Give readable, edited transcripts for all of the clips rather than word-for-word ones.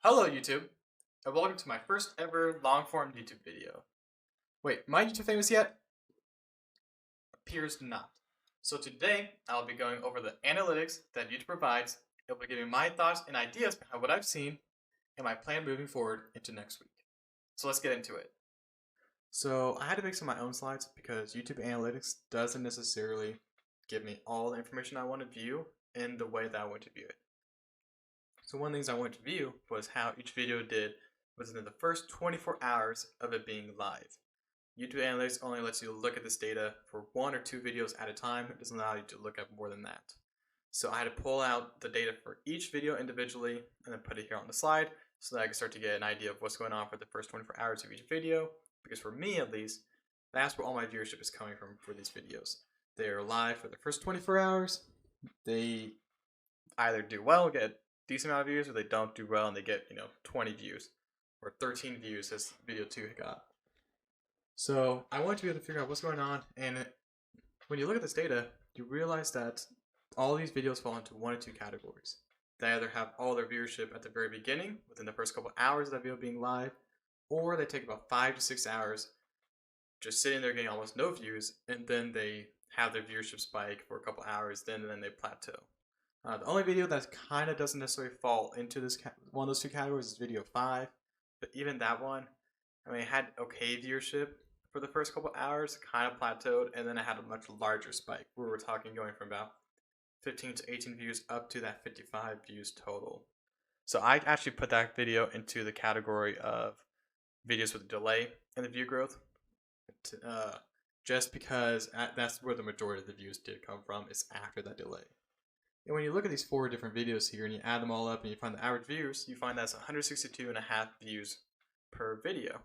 Hello YouTube, and welcome to my first ever long-form YouTube video. Wait, am I YouTube famous yet? Appears not. So today, I'll be going over the analytics that YouTube provides. It will be giving my thoughts and ideas behind what I've seen and my plan moving forward into next week. So let's get into it. So I had to make some of my own slides because YouTube Analytics doesn't necessarily give me all the information I want to view in the way that I want to view it. So one of the things I wanted to view was how each video did within the first 24 hours of it being live. YouTube Analytics only lets you look at this data for 1 or 2 videos at a time. It doesn't allow you to look at more than that. So I had to pull out the data for each video individually and then put it here on the slide so that I can start to get an idea of what's going on for the first 24 hours of each video. Because for me at least, that's where all my viewership is coming from for these videos. They are live for the first 24 hours. They either do well, get decent amount of views, or they don't do well and they get 20 views or 13 views as video 2 got. So I wanted to be able to figure out what's going on, and when you look at this data, you realize that all these videos fall into 1 or 2 categories. They either have all their viewership at the very beginning, within the first couple hours of that video being live, or they take about 5 to 6 hours just sitting there getting almost no views, and then they have their viewership spike for a couple hours, then they plateau. The only video that kind of doesn't necessarily fall into this one of those 2 categories is video 5, but even that one, I mean, it had okay viewership for the first couple hours, kind of plateaued, and then it had a much larger spike. We were talking going from about 15 to 18 views up to that 55 views total. So I actually put that video into the category of videos with a delay in the view growth, just because that's where the majority of the views did come from, is after that delay. And when you look at these 4 different videos here and you add them all up and you find the average views, you find that's 162.5 views per video.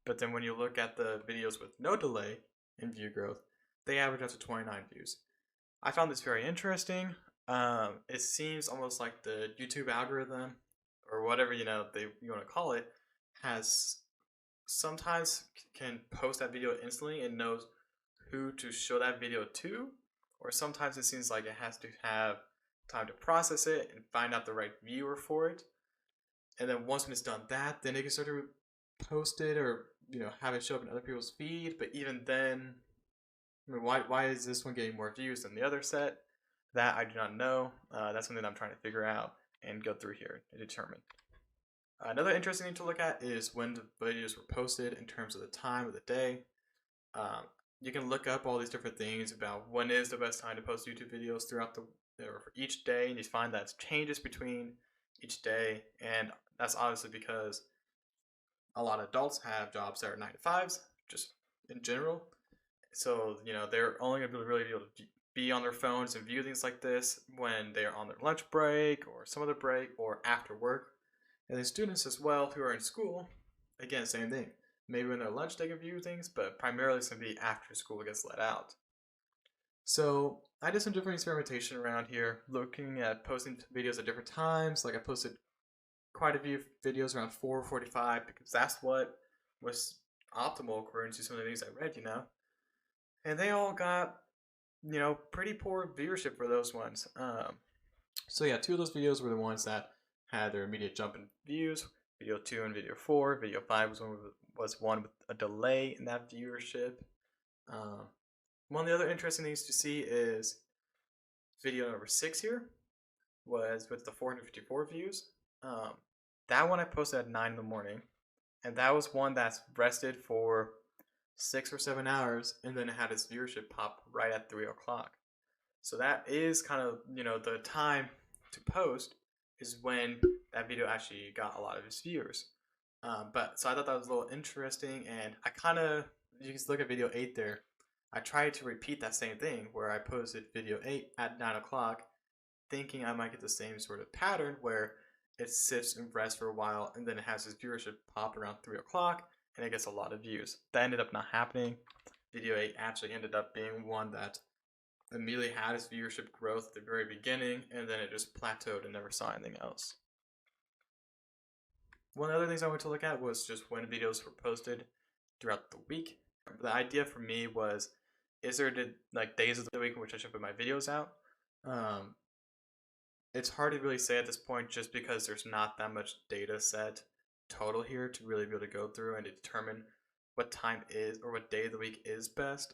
But then when you look at the videos with no delay in view growth, they average out to 29 views. I found this very interesting. It seems almost like the YouTube algorithm, or whatever you want to call it, has sometimes can post that video instantly and knows who to show that video to, or sometimes it seems like it has to have time to process it and find out the right viewer for it. And then once when it's done that, then it can start to post it or have it show up in other people's feed. But even then, I mean, why is this one getting more views than the other set? That I do not know. That's something that I'm trying to figure out and go through here and determine. Another interesting thing to look at is when the videos were posted in terms of the time of the day. You can look up all these different things about when is the best time to post YouTube videos throughout or for each day, and you find that it changes between each day, and that's obviously because a lot of adults have jobs that are 9 to 5s, just in general. So they're only going to really be able to be on their phones and view things like this when they are on their lunch break or some other break or after work. And then students as well who are in school, again, same thing. Maybe when they're lunch they can view things, but primarily it's going to be after school gets let out. So I did some different experimentation around here, looking at posting videos at different times. Like I posted quite a few videos around 4:45 because that's what was optimal according to some of the things I read, And they all got, pretty poor viewership for those ones. So yeah, 2 of those videos were the ones that had their immediate jump in views. Video 2 and video 4. Video 5 was one with a delay in that viewership. One of the other interesting things to see is video number 6 here was with the 454 views. That one I posted at 9 in the morning, and that was one that's rested for 6 or 7 hours, and then it had its viewership pop right at 3 o'clock. So that is kind of, the time to post is when that video actually got a lot of its viewers. So I thought that was a little interesting, and you can look at video 8 there. I tried to repeat that same thing where I posted video 8 at 9 o'clock, thinking I might get the same sort of pattern where it sits and rests for a while, and then it has its viewership pop around 3 o'clock, and it gets a lot of views. That ended up not happening. Video 8 actually ended up being one that immediately had its viewership growth at the very beginning, and then it just plateaued and never saw anything else. One of the other things I wanted to look at was just when videos were posted throughout the week. The idea for me was, is there days of the week in which I should put my videos out? it's hard to really say at this point just because there's not that much data set total here to really be able to go through and determine what time is or what day of the week is best.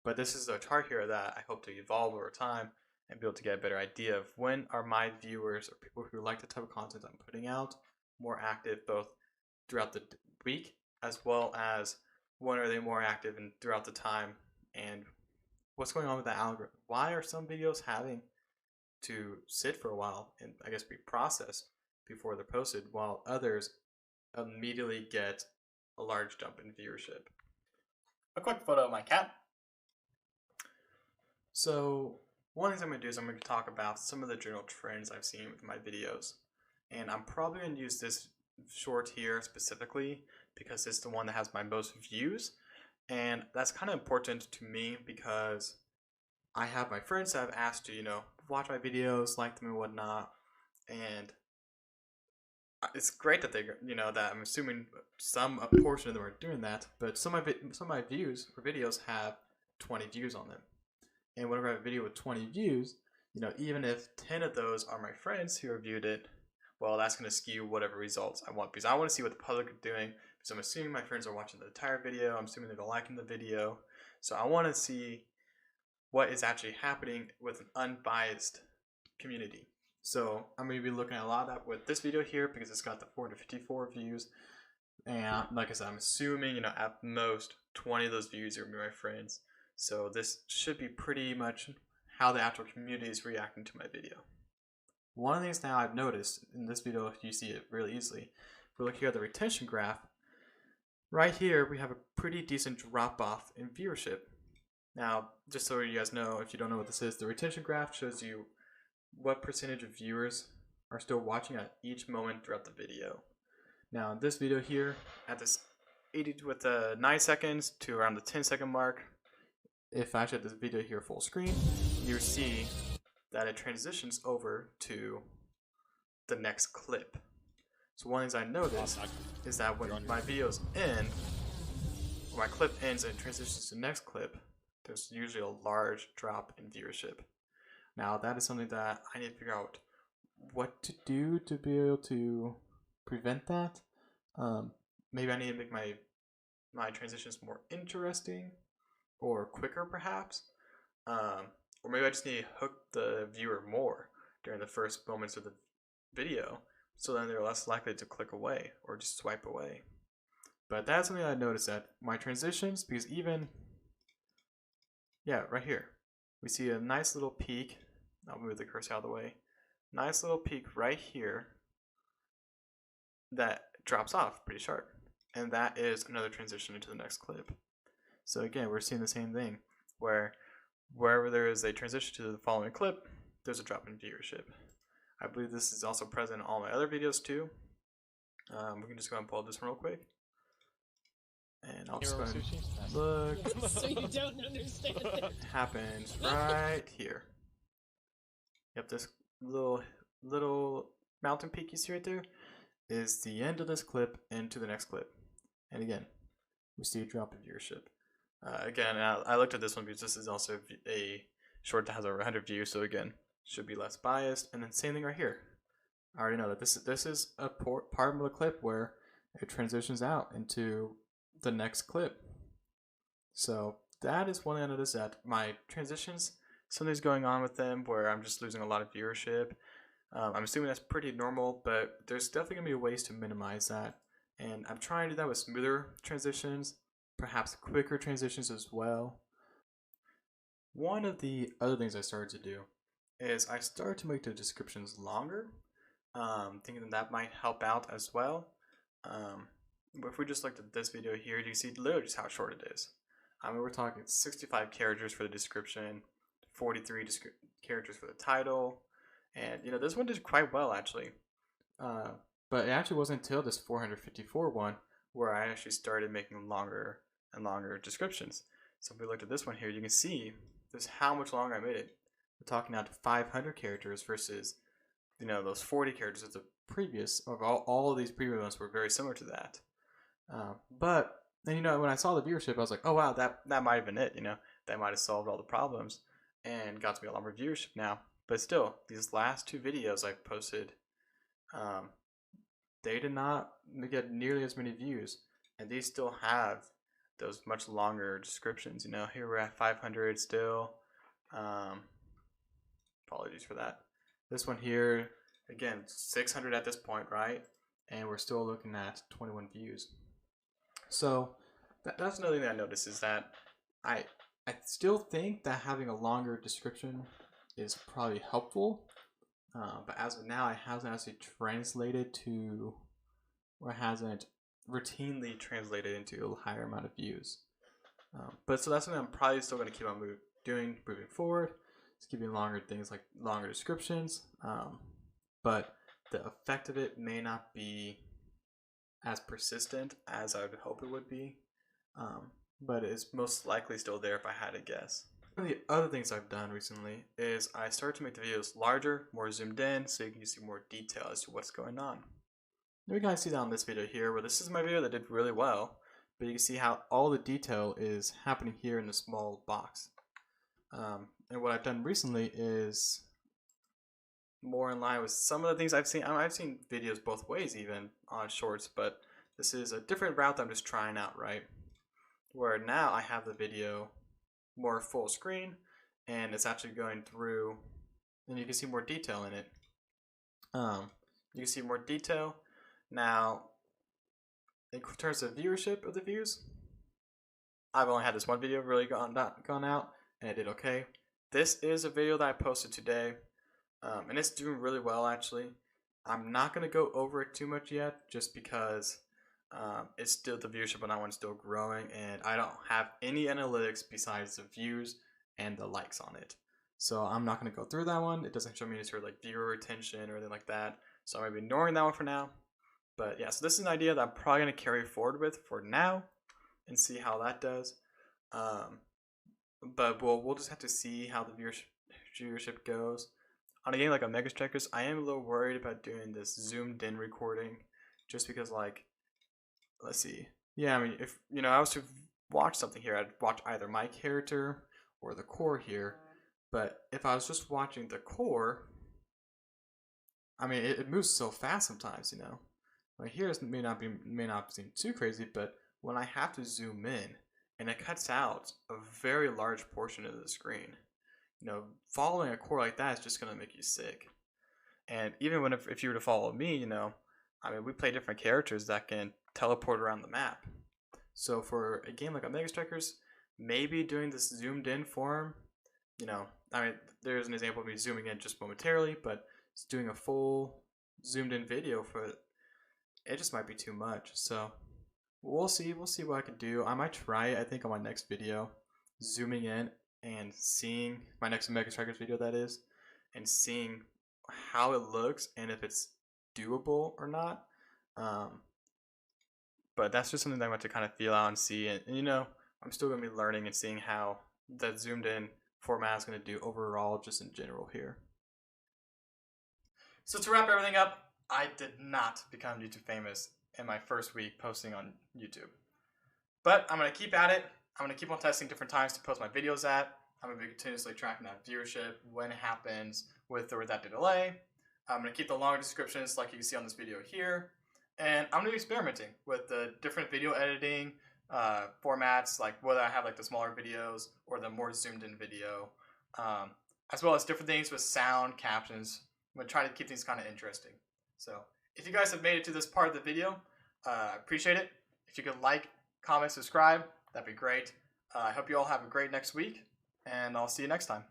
But this is a chart here that I hope to evolve over time and be able to get a better idea of when are my viewers or people who like the type of content I'm putting out more active both throughout the week as well as when are they more active and throughout the time, and what's going on with the algorithm. Why are some videos having to sit for a while and I guess be processed before they're posted while others immediately get a large jump in viewership? A quick photo of my cat. So one of the things I'm going to do is I'm going to talk about some of the general trends I've seen with my videos. And I'm probably going to use this short here specifically because it's the one that has my most views. And that's kind of important to me because I have my friends that have asked to, watch my videos, like them and whatnot. And it's great that they, that I'm assuming some portion of them are doing that. But some of my views for videos have 20 views on them. And whenever I have a video with 20 views, even if 10 of those are my friends who have viewed it, well, that's going to skew whatever results I want because I want to see what the public are doing. Because I'm assuming my friends are watching the entire video. I'm assuming they're liking the video. So I want to see what is actually happening with an unbiased community. So I'm going to be looking at a lot of that with this video here because it's got the 454 views. And like I said, I'm assuming, at most 20 of those views are going to be my friends. So this should be pretty much how the actual community is reacting to my video. One of the things now I've noticed in this video, if you see it really easily, if we look here at the retention graph, right here we have a pretty decent drop off in viewership. Now, just so you guys know, if you don't know what this is, the retention graph shows you what percentage of viewers are still watching at each moment throughout the video. Now, this video here, at this 9 seconds to around the 10-second mark, if I shut this video here full screen, you see that it transitions over to the next clip. So one of the things I noticed is that when my videos end, when my clip ends and it transitions to the next clip, there's usually a large drop in viewership. Now that is something that I need to figure out what to do to be able to prevent that. Maybe I need to make my transitions more interesting or quicker perhaps. Or maybe I just need to hook the viewer more during the first moments of the video so then they're less likely to click away or just swipe away. But that's something I noticed that my transitions, because even, right here, we see a nice little peak. I'll move the cursor out of the way. Nice little peak right here that drops off pretty sharp. And that is another transition into the next clip. So again, we're seeing the same thing where wherever there is a transition to the following clip, there's a drop in viewership. I believe this is also present in all my other videos too. We can just go ahead and pull up this one real quick. And I'll just go ahead and look. So you don't understand it. It happens right here. Yep, this little mountain peak you see right there is the end of this clip into the next clip. And again, we see a drop in viewership. Again, I looked at this one because this is also a short that has over 100 views, so again, should be less biased. And then same thing right here. I already know that this is a part of the clip where it transitions out into the next clip. So that is one thing I noticed, that my transitions, something's going on with them where I'm just losing a lot of viewership. I'm assuming that's pretty normal, but there's definitely going to be ways to minimize that. And I'm trying to do that with smoother transitions, perhaps quicker transitions as well. One of the other things I started to do is I started to make the descriptions longer, thinking that might help out as well. If we just looked at this video here, you see literally just how short it is. I mean, we're talking 65 characters for the description, 43 characters for the title, and this one did quite well actually. But it actually wasn't until this 454 one where I actually started making longer and longer descriptions. So if we looked at this one here, you can see just how much longer I made it. We're talking now to 500 characters versus, those 40 characters of the previous, of all of these previous ones were very similar to that. But then, when I saw the viewership, I was like, oh wow, that might have been it. That might have solved all the problems and got to be a lot more viewership now. But still, these last 2 videos I posted, they did not get nearly as many views, and these still have those much longer descriptions. You know, here we're at 500 still. Apologies for that. This one here, again, 600 at this point, right? And we're still looking at 21 views. So that's another thing that I noticed, is that I still think that having a longer description is probably helpful, but as of now, it hasn't actually translated to, or hasn't routinely translated into a higher amount of views. But so that's something I'm probably still going to keep on moving forward. It's keeping longer things, like longer descriptions, but the effect of it may not be as persistent as I would hope it would be, but it's most likely still there if I had to guess. One of the other things I've done recently is I started to make the videos larger, more zoomed in, so you can see more detail as to what's going on. You can kind of see that on this video here, where this is my video that did really well, but you can see how all the detail is happening here in the small box. And what I've done recently is more in line with some of the things I've seen. I've seen videos both ways, even on shorts, but this is a different route that I'm just trying out, right? Where now I have the video more full screen, and it's actually going through, and you can see more detail in it. You can see more detail. Now, in terms of viewership of the views, I've only had this one video really gone out, and it did okay. This is a video that I posted today, and it's doing really well, actually. I'm not going to go over it too much yet, just because it's still, the viewership on that one's still growing, and I don't have any analytics besides the views and the likes on it. So I'm not going to go through that one. It doesn't show me any sort of like viewer retention or anything like that. So I'm going to be ignoring that one for now. But yeah, so this is an idea that I'm probably going to carry forward with for now and see how that does. But we'll just have to see how the viewership goes. On a game like a Mega Strikers, I am a little worried about doing this zoomed in recording, just because, like, let's see. Yeah, I mean, if I was to watch something here, I'd watch either my character or the core here. But if I was just watching the core, I mean, it moves so fast sometimes, Like here, it may not seem too crazy, but when I have to zoom in, and it cuts out a very large portion of the screen, following a core like that is just gonna make you sick. And even if you were to follow me, I mean, we play different characters that can teleport around the map. So for a game like a Mega Strikers, maybe doing this zoomed in form, I mean, there's an example of me zooming in just momentarily, but doing a full zoomed in video for it just might be too much. So we'll see what I can do. I might try it, I think, on my next video, zooming in and seeing my next Mega Strikers video, that is, and seeing how it looks and if it's doable or not. But that's just something that I want to kind of feel out and see. And I'm still going to be learning and seeing how that zoomed in format is going to do overall, just in general here. So to wrap everything up, I did not become YouTube famous in my first week posting on YouTube. But I'm going to keep at it. I'm going to keep on testing different times to post my videos at. I'm going to be continuously tracking that viewership, when it happens, with or without the delay. I'm going to keep the longer descriptions like you can see on this video here. And I'm going to be experimenting with the different video editing formats, like whether I have like the smaller videos or the more zoomed in video, as well as different things with sound, captions. I'm going to try to keep things kind of interesting. So if you guys have made it to this part of the video, I appreciate it. If you could like, comment, subscribe, that'd be great. I hope you all have a great next week, and I'll see you next time.